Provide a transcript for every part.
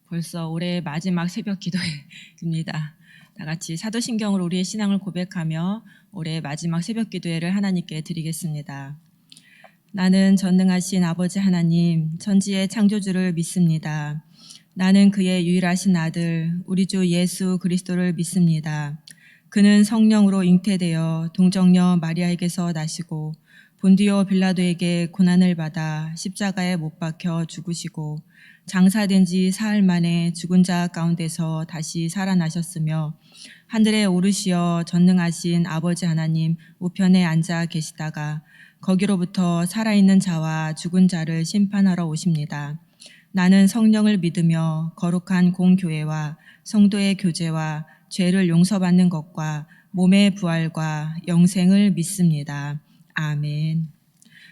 벌써 올해 마지막 새벽 기도회입니다. 다 같이 사도신경으로 우리의 신앙을 고백하며 올해 마지막 새벽 기도회를 하나님께 드리겠습니다. 나는 전능하신 아버지 하나님, 천지의 창조주를 믿습니다. 나는 그의 유일하신 아들, 우리 주 예수 그리스도를 믿습니다. 그는 성령으로 잉태되어 동정녀 마리아에게서 나시고 본디오 빌라도에게 고난을 받아 십자가에 못 박혀 죽으시고 장사된 지 사흘 만에 죽은 자 가운데서 다시 살아나셨으며 하늘에 오르시어 전능하신 아버지 하나님 우편에 앉아 계시다가 거기로부터 살아있는 자와 죽은 자를 심판하러 오십니다. 나는 성령을 믿으며 거룩한 공교회와 성도의 교제와 죄를 용서받는 것과 몸의 부활과 영생을 믿습니다. 아멘.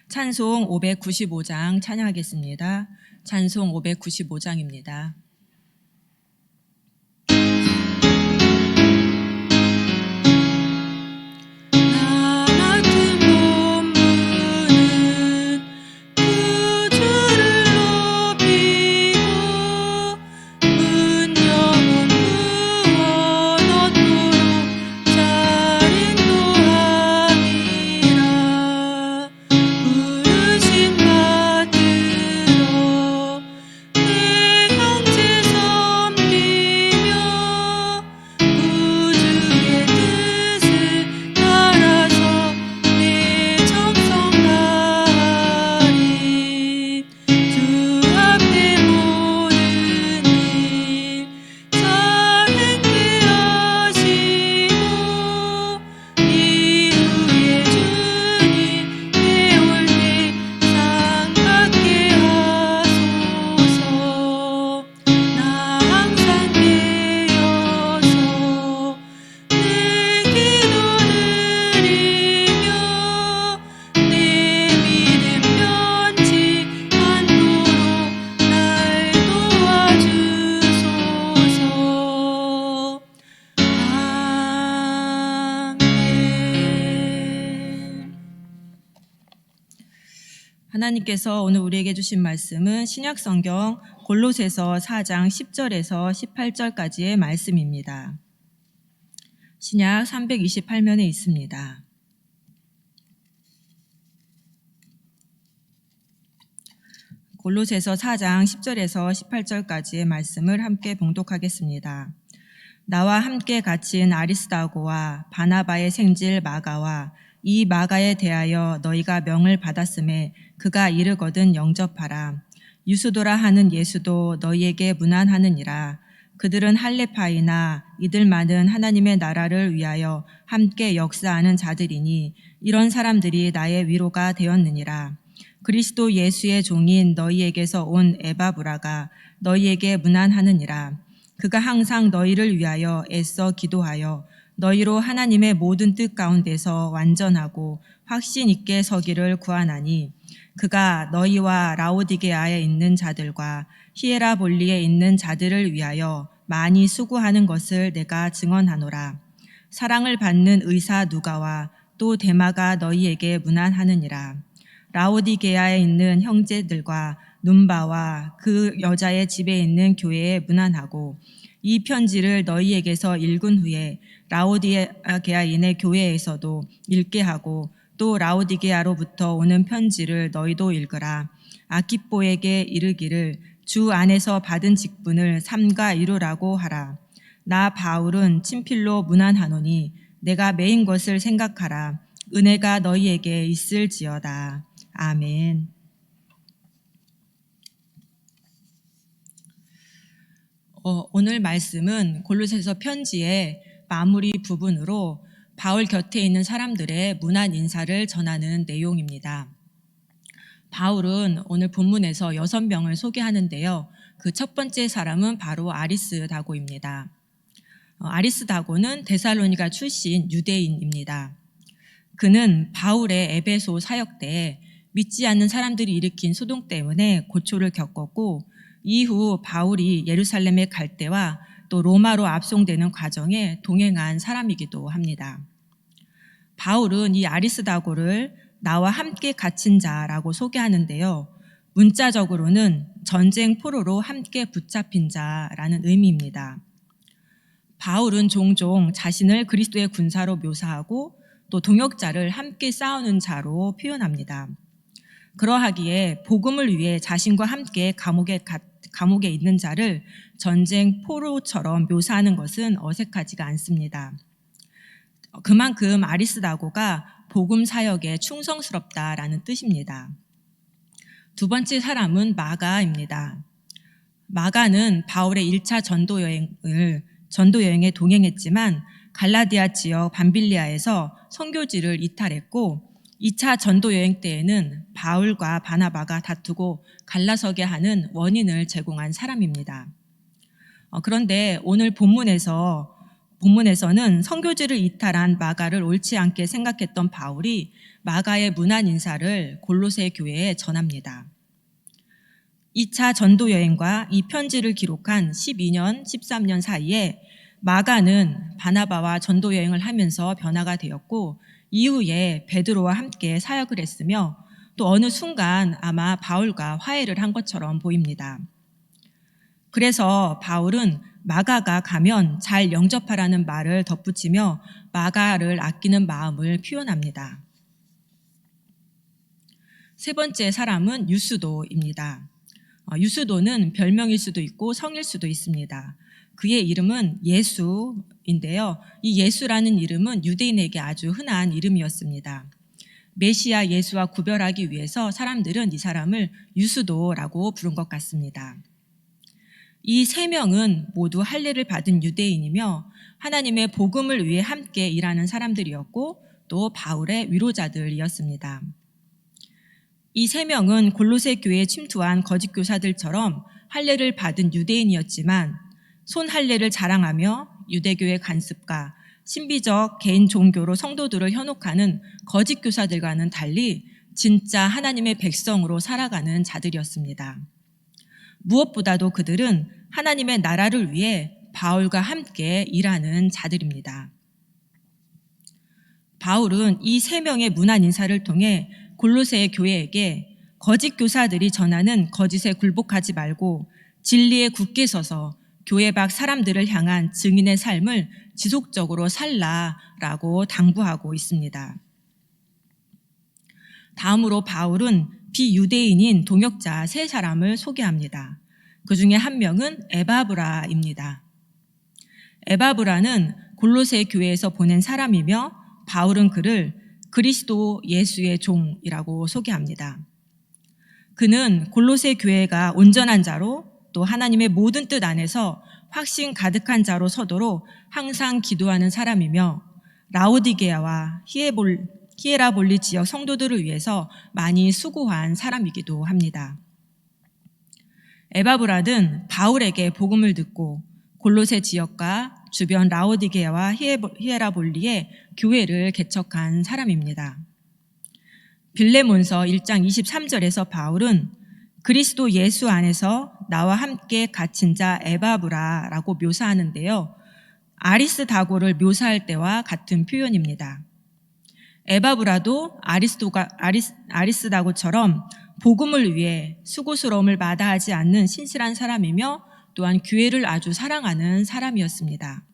찬송 595장 찬양하겠습니다. 찬송 595장입니다. 하나님께서 오늘 우리에게 주신 말씀은 신약성경 골로새서 4장 10절에서 18절까지의 말씀입니다. 신약 328면에 있습니다. 골로새서 4장 10절에서 18절까지의 말씀을 함께 봉독하겠습니다. 나와 함께 갇힌 아리스다고와 바나바의 생질 마가와 이 마가에 대하여 너희가 명을 받았음에 그가 이르거든 영접하라. 유수도라 하는 예수도 너희에게 문안하느니라. 그들은 할레파이나 이들만은 하나님의 나라를 위하여 함께 역사하는 자들이니 이런 사람들이 나의 위로가 되었느니라. 그리스도 예수의 종인 너희에게서 온 에바브라가 너희에게 문안하느니라. 그가 항상 너희를 위하여 애써 기도하여 너희로 하나님의 모든 뜻 가운데서 완전하고 확신 있게 서기를 구하나니 그가 너희와 라오디게아에 있는 자들과 히에라볼리에 있는 자들을 위하여 많이 수고하는 것을 내가 증언하노라. 사랑을 받는 의사 누가와 또 데마가 너희에게 문안하느니라. 라오디게아에 있는 형제들과 눈바와 그 여자의 집에 있는 교회에 문안하고 이 편지를 너희에게서 읽은 후에 라오디게아인의 교회에서도 읽게 하고 또 라오디게아로부터 오는 편지를 너희도 읽으라. 아키뽀에게 이르기를 주 안에서 받은 직분을 삼가 이루라고 하라. 나 바울은 친필로 문안하노니 내가 매인 것을 생각하라. 은혜가 너희에게 있을지어다. 아멘. 오늘 말씀은 골로새서 편지의 마무리 부분으로 바울 곁에 있는 사람들의 문안 인사를 전하는 내용입니다. 바울은 오늘 본문에서 6명을 소개하는데요. 그 첫 번째 사람은 바로 아리스다고입니다. 아리스다고는 데살로니가 출신 유대인입니다. 그는 바울의 에베소 사역 때 믿지 않는 사람들이 일으킨 소동 때문에 고초를 겪었고 이후 바울이 예루살렘에 갈 때와 또 로마로 압송되는 과정에 동행한 사람이기도 합니다. 바울은 이 아리스다고를 나와 함께 갇힌 자라고 소개하는데요. 문자적으로는 전쟁 포로로 함께 붙잡힌 자라는 의미입니다. 바울은 종종 자신을 그리스도의 군사로 묘사하고 또 동역자를 함께 싸우는 자로 표현합니다. 그러하기에 복음을 위해 자신과 함께 감옥에 있는 자를 전쟁 포로처럼 묘사하는 것은 어색하지가 않습니다. 그만큼 아리스다고가 복음 사역에 충성스럽다라는 뜻입니다. 두 번째 사람은 마가입니다. 마가는 바울의 1차 전도여행에 동행했지만 갈라디아 지역 밤빌리아에서 선교지를 이탈했고 2차 전도여행 때에는 바울과 바나바가 다투고 갈라서게 하는 원인을 제공한 사람입니다. 그런데 오늘 본문에서는 선교지를 이탈한 마가를 옳지 않게 생각했던 바울이 마가의 문안 인사를 골로새 교회에 전합니다. 2차 전도여행과 이 편지를 기록한 12년, 13년 사이에 마가는 바나바와 전도여행을 하면서 변화가 되었고 이후에 베드로와 함께 사역을 했으며 또 어느 순간 아마 바울과 화해를 한 것처럼 보입니다. 그래서 바울은 마가가 가면 잘 영접하라는 말을 덧붙이며 마가를 아끼는 마음을 표현합니다. 세 번째 사람은 유스도입니다. 유스도는 별명일 수도 있고 성일 수도 있습니다. 그의 이름은 예수인데요. 이 예수라는 이름은 유대인에게 아주 흔한 이름이었습니다. 메시아 예수와 구별하기 위해서 사람들은 이 사람을 유스도라고 부른 것 같습니다. 이 세 명은 모두 할례를 받은 유대인이며 하나님의 복음을 위해 함께 일하는 사람들이었고 또 바울의 위로자들이었습니다. 이 세 명은 골로새 교회에 침투한 거짓 교사들처럼 할례를 받은 유대인이었지만 손 할례를 자랑하며 유대교의 간습과 신비적 개인 종교로 성도들을 현혹하는 거짓 교사들과는 달리 진짜 하나님의 백성으로 살아가는 자들이었습니다. 무엇보다도 그들은 하나님의 나라를 위해 바울과 함께 일하는 자들입니다. 바울은 이 세 명의 문안 인사를 통해 골로새 교회에게 거짓 교사들이 전하는 거짓에 굴복하지 말고 진리에 굳게 서서 교회 밖 사람들을 향한 증인의 삶을 지속적으로 살라라고 당부하고 있습니다. 다음으로 바울은 비유대인인 동역자 세 사람을 소개합니다. 그 중에 한 명은 에바브라입니다. 에바브라는 골로새 교회에서 보낸 사람이며 바울은 그를 그리스도 예수의 종이라고 소개합니다. 그는 골로새 교회가 온전한 자로 또 하나님의 모든 뜻 안에서 확신 가득한 자로 서도록 항상 기도하는 사람이며 라오디게아와 히에라볼리 지역 성도들을 위해서 많이 수고한 사람이기도 합니다. 에바브라는 바울에게 복음을 듣고 골로새 지역과 주변 라오디게아와 히에라볼리에 교회를 개척한 사람입니다. 빌레몬서 1장 23절에서 바울은 그리스도 예수 안에서 나와 함께 갇힌 자 에바브라라고 묘사하는데요. 아리스다고를 묘사할 때와 같은 표현입니다. 에바브라도 아리스다고처럼 복음을 위해 수고스러움을 마다하지 않는 신실한 사람이며 또한 교회를 아주 사랑하는 사람이었습니다.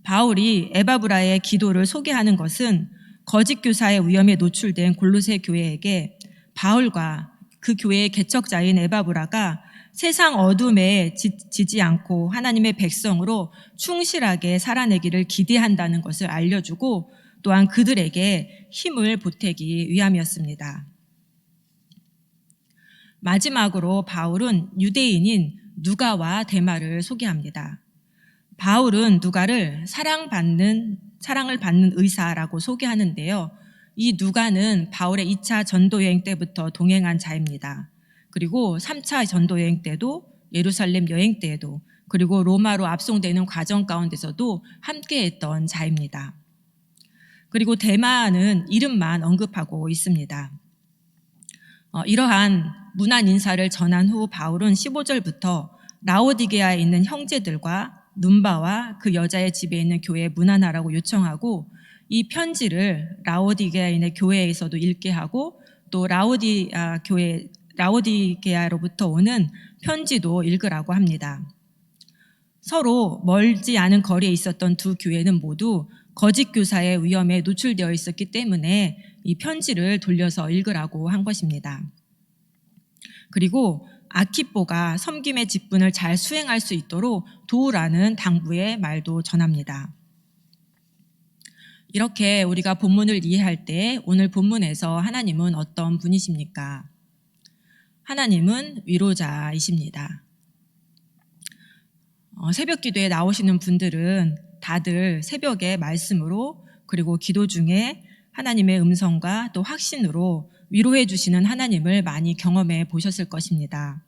바울이 에바브라의 기도를 소개하는 것은 거짓 교사의 위험에 노출된 골로새 교회에게 바울과 그 교회의 개척자인 에바브라가 세상 어둠에 지지 않고 하나님의 백성으로 충실하게 살아내기를 기대한다는 것을 알려주고 또한 그들에게 힘을 보태기 위함이었습니다. 마지막으로 바울은 유대인인 누가와 데마를 소개합니다. 바울은 누가를 사랑을 받는 의사라고 소개하는데요. 이 누가는 바울의 2차 전도여행 때부터 동행한 자입니다. 그리고 3차 전도여행 때도 예루살렘 여행 때에도 그리고 로마로 압송되는 과정 가운데서도 함께했던 자입니다. 그리고 데마는 이름만 언급하고 있습니다. 이러한 문안 인사를 전한 후 바울은 15절부터 라오디게아에 있는 형제들과 눈바와 그 여자의 집에 있는 교회에 문안하라고 요청하고 이 편지를 라오디게아인의 교회에서도 읽게 하고 또 라오디게아로부터 오는 편지도 읽으라고 합니다. 서로 멀지 않은 거리에 있었던 두 교회는 모두 거짓 교사의 위험에 노출되어 있었기 때문에 이 편지를 돌려서 읽으라고 한 것입니다. 그리고 아키뽀가 섬김의 직분을 잘 수행할 수 있도록 도우라는 당부의 말도 전합니다. 이렇게 우리가 본문을 이해할 때 오늘 본문에서 하나님은 어떤 분이십니까? 하나님은 위로자이십니다. 새벽 기도에 나오시는 분들은 다들 새벽에 말씀으로 그리고 기도 중에 하나님의 음성과 또 확신으로 위로해 주시는 하나님을 많이 경험해 보셨을 것입니다.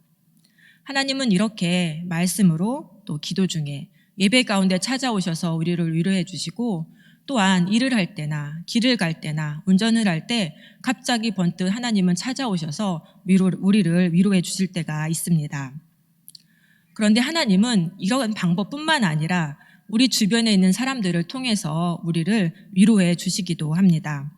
하나님은 이렇게 말씀으로 또 기도 중에 예배 가운데 찾아오셔서 우리를 위로해 주시고 또한 일을 할 때나 길을 갈 때나 운전을 할 때 갑자기 번뜩 하나님은 찾아오셔서 우리를 위로해 주실 때가 있습니다. 그런데 하나님은 이런 방법뿐만 아니라 우리 주변에 있는 사람들을 통해서 우리를 위로해 주시기도 합니다.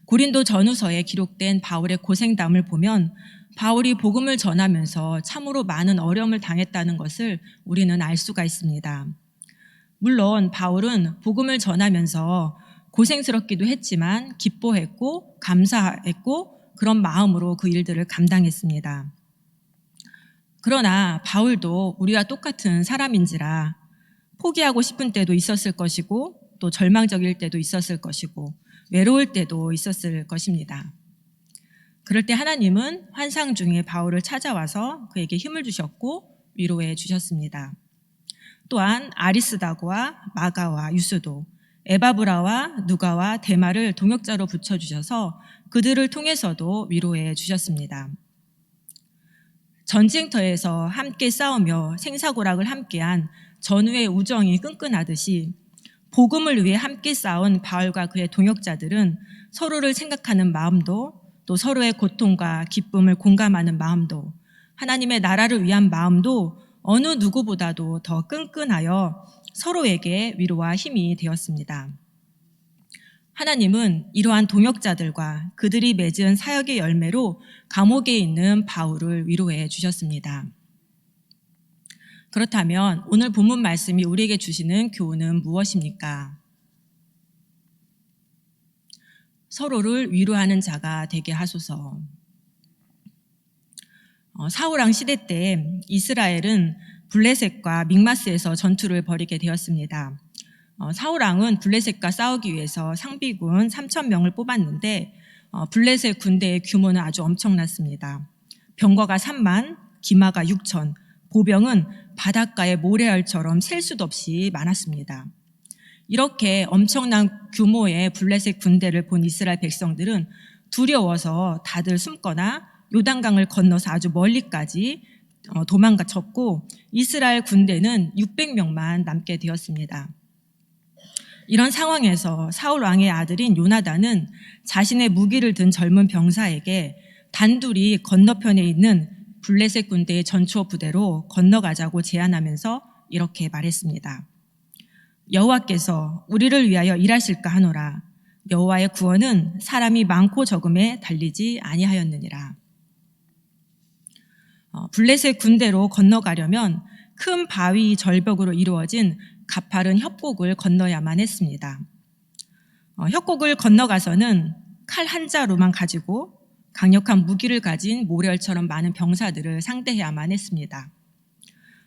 고린도 전후서에 기록된 바울의 고생담을 보면 바울이 복음을 전하면서 참으로 많은 어려움을 당했다는 것을 우리는 알 수가 있습니다. 물론 바울은 복음을 전하면서 고생스럽기도 했지만 기뻐했고 감사했고 그런 마음으로 그 일들을 감당했습니다. 그러나 바울도 우리와 똑같은 사람인지라 포기하고 싶은 때도 있었을 것이고 또 절망적일 때도 있었을 것이고 외로울 때도 있었을 것입니다. 그럴 때 하나님은 환상 중에 바울을 찾아와서 그에게 힘을 주셨고 위로해 주셨습니다. 또한 아리스다고와 마가와 유스도, 에바브라와 누가와 데마를 동역자로 붙여주셔서 그들을 통해서도 위로해 주셨습니다. 전쟁터에서 함께 싸우며 생사고락을 함께한 전우의 우정이 끈끈하듯이 복음을 위해 함께 싸운 바울과 그의 동역자들은 서로를 생각하는 마음도 또 서로의 고통과 기쁨을 공감하는 마음도 하나님의 나라를 위한 마음도 어느 누구보다도 더 끈끈하여 서로에게 위로와 힘이 되었습니다. 하나님은 이러한 동역자들과 그들이 맺은 사역의 열매로 감옥에 있는 바울을 위로해 주셨습니다. 그렇다면 오늘 본문 말씀이 우리에게 주시는 교훈은 무엇입니까? 서로를 위로하는 자가 되게 하소서. 사울왕 시대 때 이스라엘은 블레셋과 믹마스에서 전투를 벌이게 되었습니다. 사울왕은 블레셋과 싸우기 위해서 상비군 3,000명을 뽑았는데 블레셋 군대의 규모는 아주 엄청났습니다. 병거가 3만, 기마가 6천, 보병은 바닷가의 모래알처럼 셀 수도 없이 많았습니다. 이렇게 엄청난 규모의 블레셋 군대를 본 이스라엘 백성들은 두려워서 다들 숨거나 요단강을 건너서 아주 멀리까지 도망갔고 이스라엘 군대는 600명만 남게 되었습니다. 이런 상황에서 사울 왕의 아들인 요나단은 자신의 무기를 든 젊은 병사에게 단둘이 건너편에 있는 블레셋 군대의 전투 부대로 건너가자고 제안하면서 이렇게 말했습니다. 여호와께서 우리를 위하여 일하실까 하노라. 여호와의 구원은 사람이 많고 적음에 달리지 아니하였느니라. 블레셋 군대로 건너가려면 큰 바위 절벽으로 이루어진 가파른 협곡을 건너야만 했습니다. 협곡을 건너가서는 칼 한 자루만 가지고 강력한 무기를 가진 모래알처럼 많은 병사들을 상대해야만 했습니다.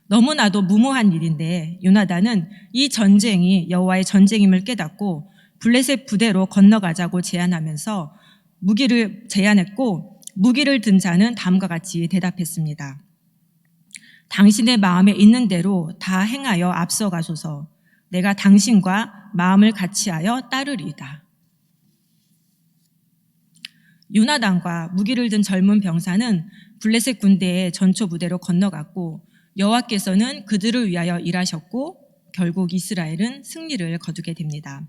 너무나도 무모한 일인데 요나단은 이 전쟁이 여호와의 전쟁임을 깨닫고 블레셋 부대로 건너가자고 제안하면서 무기를 든 자는 다음과 같이 대답했습니다. 당신의 마음에 있는 대로 다 행하여 앞서가소서. 내가 당신과 마음을 같이하여 따르리이다. 요나단과 무기를 든 젊은 병사는 블레셋 군대의 전초 부대로 건너갔고 여호와께서는 그들을 위하여 일하셨고 결국 이스라엘은 승리를 거두게 됩니다.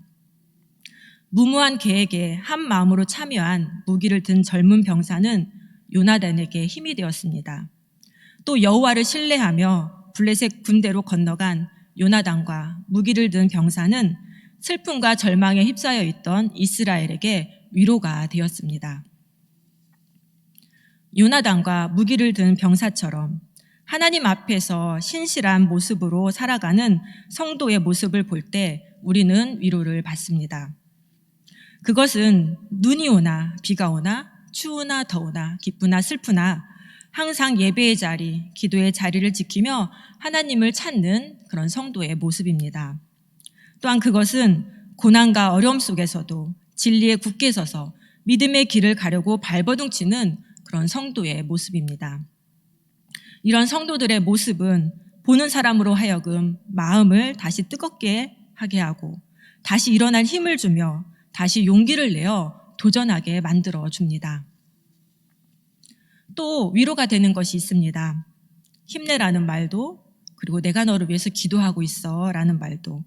무모한 계획에 한 마음으로 참여한 무기를 든 젊은 병사는 요나단에게 힘이 되었습니다. 또 여호와를 신뢰하며 블레셋 군대로 건너간 요나단과 무기를 든 병사는 슬픔과 절망에 휩싸여 있던 이스라엘에게 위로가 되었습니다. 요나단과 무기를 든 병사처럼 하나님 앞에서 신실한 모습으로 살아가는 성도의 모습을 볼 때 우리는 위로를 받습니다. 그것은 눈이 오나 비가 오나 추우나 더우나 기쁘나 슬프나 항상 예배의 자리, 기도의 자리를 지키며 하나님을 찾는 그런 성도의 모습입니다. 또한 그것은 고난과 어려움 속에서도 진리에 굳게 서서 믿음의 길을 가려고 발버둥치는 그런 성도의 모습입니다. 이런 성도들의 모습은 보는 사람으로 하여금 마음을 다시 뜨겁게 하게 하고 다시 일어날 힘을 주며 다시 용기를 내어 도전하게 만들어 줍니다. 또 위로가 되는 것이 있습니다. 힘내라는 말도, 그리고 내가 너를 위해서 기도하고 있어 라는 말도,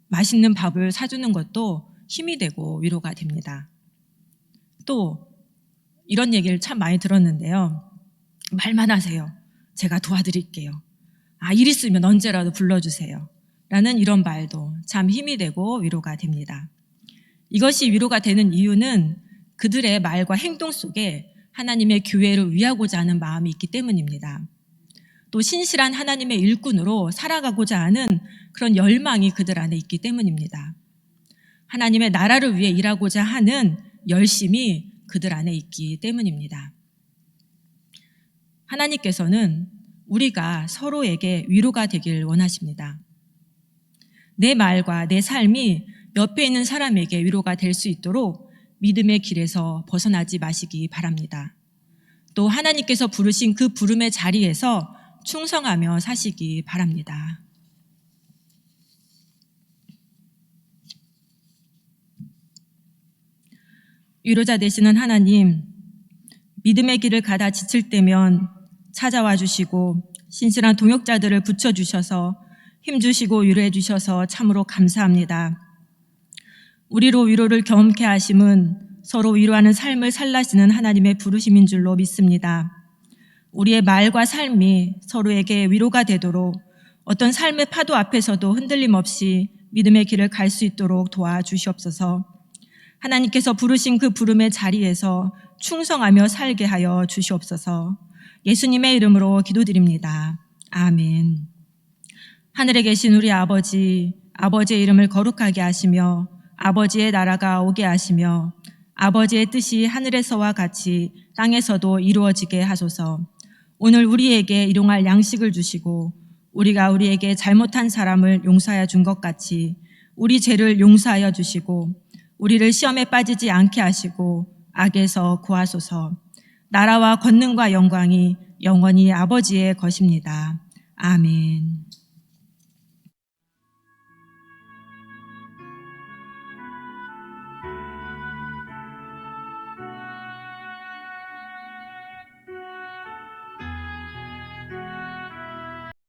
맛있는 밥을 사주는 것도 힘이 되고 위로가 됩니다. 또 이런 얘기를 참 많이 들었는데요. 말만 하세요. 제가 도와드릴게요. 일 있으면 언제라도 불러주세요. 라는 이런 말도 참 힘이 되고 위로가 됩니다. 이것이 위로가 되는 이유는 그들의 말과 행동 속에 하나님의 교회를 위하고자 하는 마음이 있기 때문입니다. 또 신실한 하나님의 일꾼으로 살아가고자 하는 그런 열망이 그들 안에 있기 때문입니다. 하나님의 나라를 위해 일하고자 하는 열심이 그들 안에 있기 때문입니다. 하나님께서는 우리가 서로에게 위로가 되길 원하십니다. 내 말과 내 삶이 옆에 있는 사람에게 위로가 될 수 있도록 믿음의 길에서 벗어나지 마시기 바랍니다. 또 하나님께서 부르신 그 부름의 자리에서 충성하며 사시기 바랍니다. 위로자 되시는 하나님, 믿음의 길을 가다 지칠 때면 찾아와 주시고 신실한 동역자들을 붙여주셔서 힘주시고 위로해 주셔서 참으로 감사합니다. 우리로 위로를 경험케 하심은 서로 위로하는 삶을 살라시는 하나님의 부르심인 줄로 믿습니다. 우리의 말과 삶이 서로에게 위로가 되도록 어떤 삶의 파도 앞에서도 흔들림 없이 믿음의 길을 갈 수 있도록 도와주시옵소서. 하나님께서 부르신 그 부름의 자리에서 충성하며 살게 하여 주시옵소서. 예수님의 이름으로 기도드립니다. 아멘. 하늘에 계신 우리 아버지, 아버지의 이름을 거룩하게 하시며 아버지의 나라가 오게 하시며 아버지의 뜻이 하늘에서와 같이 땅에서도 이루어지게 하소서. 오늘 우리에게 일용할 양식을 주시고 우리가 우리에게 잘못한 사람을 용서하여 준 것 같이 우리 죄를 용서하여 주시고 우리를 시험에 빠지지 않게 하시고 악에서 구하소서. 나라와 권능과 영광이 영원히 아버지의 것입니다. 아멘.